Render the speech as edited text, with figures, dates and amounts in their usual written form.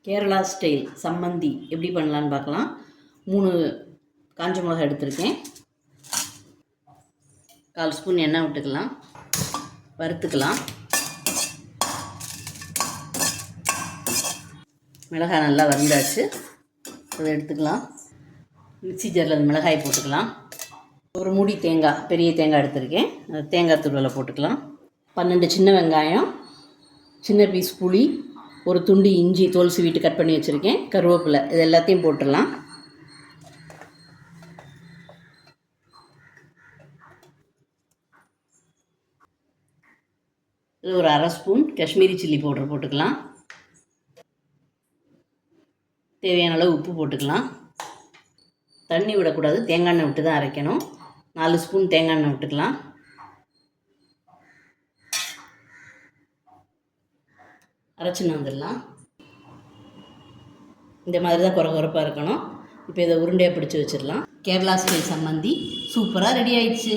Kerala style சம்மந்தி எப்படி பண்ணலான்னு பார்க்கலாம். 3 காஞ்ச மிளகாய் எடுத்திருக்கேன். 1/4 ஸ்பூன் எண்ணெய் விட்டுக்கலாம், வறுத்துக்கலாம். மிளகாய் நல்லா வறுந்தாச்சு, அதை எடுத்துக்கலாம். மிக்ஸி ஜாரில் அந்த மிளகாயை போட்டுக்கலாம். ஒரு மூடி தேங்காய், பெரிய தேங்காய் எடுத்திருக்கேன், அது தேங்காய் துருவலை போட்டுக்கலாம். 12 சின்ன வெங்காயம், சின்ன பீஸ் புளி, ஒரு துண்டு இஞ்சி தோல் சீவிட்டு கட் பண்ணி வச்சுருக்கேன், கருவேப்பிலை, இது எல்லாத்தையும் போட்டுடலாம். இது ஒரு 1/2 ஸ்பூன் காஷ்மீரி சில்லி பவுடர் போட்டுக்கலாம். தேவையான அளவு உப்பு போட்டுக்கலாம். தண்ணி விடக்கூடாது, தேங்காய் எண்ணெய் விட்டு தான் அரைக்கணும். 4 ஸ்பூன் தேங்காய் எண்ணெய் விட்டுக்கலாம். அரைச்சின்னு வந்துடலாம். இந்த மாதிரி தான் குறப்பாக இருக்கணும். இப்போ இதை உருண்டையாக பிடிச்சி வச்சிடலாம். கேரளா ஸ்டைல் சம்மந்தி சூப்பராக ரெடி ஆயிடுச்சு.